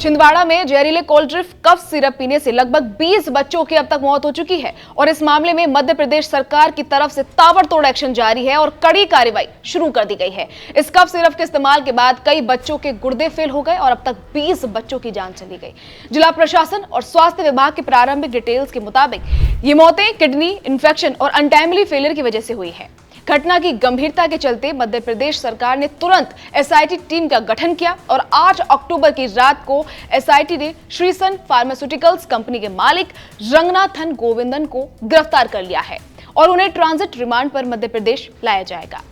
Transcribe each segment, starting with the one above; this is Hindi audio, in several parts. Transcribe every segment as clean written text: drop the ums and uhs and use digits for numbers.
छिंदवाड़ा में जहरीले कोल्ड ड्रिंक कफ सिरप पीने से लगभग 20 बच्चों की अब तक मौत हो चुकी है और इस मामले में मध्य प्रदेश सरकार की तरफ से ताबड़तोड़ एक्शन जारी है और कड़ी कार्रवाई शुरू कर दी गई है। इस कफ सिरप के इस्तेमाल के बाद कई बच्चों के गुर्दे फेल हो गए और अब तक 20 बच्चों की जान चली गई। जिला प्रशासन और स्वास्थ्य विभाग की प्रारंभिक डिटेल्स के मुताबिक ये मौतें किडनी इंफेक्शन और अनटाइमली फेलियर की वजह से हुई है। घटना की गंभीरता के चलते मध्य प्रदेश सरकार ने तुरंत एसआईटी टीम का गठन किया और 8 अक्टूबर की रात को एसआईटी ने श्रीसन फार्मास्यूटिकल्स कंपनी के मालिक रंगनाथन गोविंदन को गिरफ्तार कर लिया है और उन्हें ट्रांजिट रिमांड पर मध्य प्रदेश लाया जाएगा।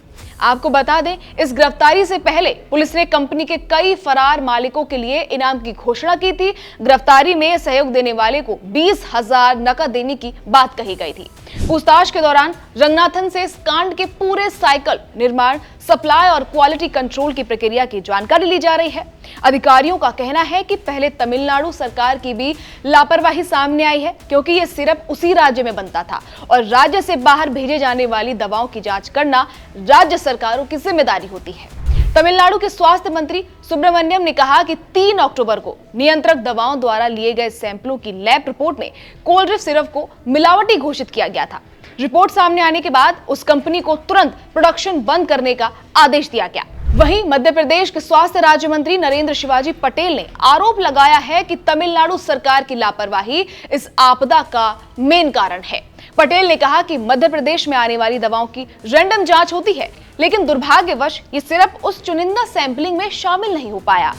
आपको बता दें, इस गिरफ्तारी से पहले पुलिस ने कंपनी के कई फरार मालिकों के लिए इनाम की घोषणा की थी। गिरफ्तारी में सहयोग देने वाले को 20,000 नकद देने की बात कही गई थी। पूछताछ के दौरान रंगनाथन से इस कांड के पूरे साइकिल निर्माण, सप्लाई और क्वालिटी कंट्रोल की प्रक्रिया की जानकारी ली जा रही है। अधिकारियों का कहना है कि पहले तमिलनाडु सरकार की भी लापरवाही सामने आई है, क्योंकि यह सिरप उसी राज्य में बनता था और राज्य से बाहर भेजे जाने वाली दवाओं की जांच करना राज्य सरकारों की जिम्मेदारी होती है। तमिलनाडु के स्वास्थ्य मंत्री सुब्रमण्यम ने कहा कि 3 अक्टूबर को नियंत्रक दवाओं द्वारा लिए गए सैंपलों की लैब रिपोर्ट में कोल्ड ड्रिंक सिरप को मिलावटी घोषित किया गया था। रिपोर्ट सामने आने के बाद उस कंपनी को तुरंत प्रोडक्शन बंद करने का आदेश दिया गया। वहीं मध्य प्रदेश के स्वास्थ्य राज्य मंत्री नरेंद्र शिवाजी पटेल ने आरोप लगाया है कि तमिलनाडु सरकार की लापरवाही इस आपदा का मेन कारण है। पटेल ने कहा कि मध्य प्रदेश में आने वाली दवाओं की रैंडम जांच होती है, लेकिन दुर्भाग्यवश ये सिरप उस चुनिंदा सैंपलिंग में शामिल नहीं हो पाया।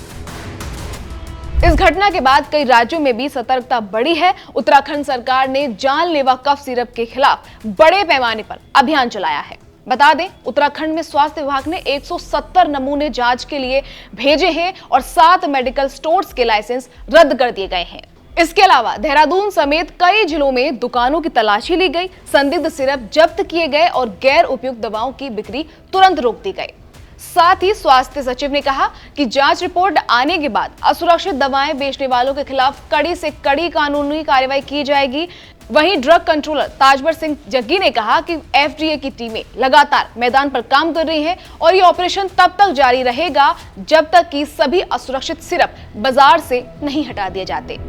इस घटना के बाद कई राज्यों में भी सतर्कता बढ़ी है। उत्तराखंड सरकार ने जानलेवा कफ सिरप के खिलाफ बड़े पैमाने पर अभियान चलाया है। बता दें, उत्तराखंड में स्वास्थ्य विभाग ने 170 नमूने जांच के लिए भेजे हैं और 7 मेडिकल स्टोर्स के लाइसेंस रद्द कर दिए गए हैं। इसके अलावा देहरादून समेत कई जिलों में दुकानों की तलाशी ली गई, संदिग्ध सिरप जब्त किए गए और गैर उपयुक्त दवाओं की बिक्री तुरंत रोक दी गई। साथ ही स्वास्थ्य सचिव ने कहा कि जांच रिपोर्ट आने के बाद असुरक्षित दवाएं बेचने वालों के खिलाफ कड़ी से कड़ी कानूनी कार्रवाई की जाएगी। वहीं ड्रग कंट्रोलर ताजवर सिंह जग्गी ने कहा कि एफडीए की टीमें लगातार मैदान पर काम कर रही हैं और ये ऑपरेशन तब तक जारी रहेगा जब तक कि सभी असुरक्षित सिरप बाजार से नहीं हटा दिए जाते।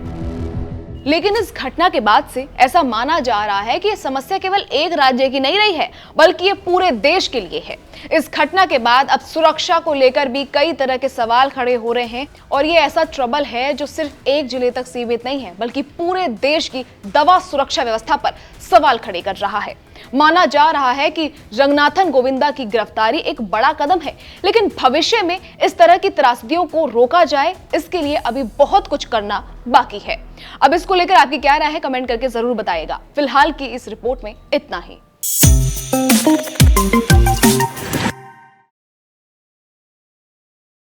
लेकिन इस घटना के बाद से ऐसा माना जा रहा है कि यह समस्या केवल एक राज्य की नहीं रही है, बल्कि ये पूरे देश के लिए है। इस घटना के बाद अब सुरक्षा को लेकर भी कई तरह के सवाल खड़े हो रहे हैं और ये ऐसा ट्रबल है जो सिर्फ एक जिले तक सीमित नहीं है, बल्कि पूरे देश की दवा सुरक्षा व्यवस्था पर सवाल खड़े कर रहा है। माना जा रहा है कि रंगनाथन गोविंदा की गिरफ्तारी एक बड़ा कदम है, लेकिन भविष्य में इस तरह की त्रासदियों को रोका जाए, इसके लिए अभी बहुत कुछ करना बाकी है। अब इसको लेकर आपकी क्या राय है, कमेंट करके जरूर बताइएगा। फिलहाल की इस रिपोर्ट में इतना ही।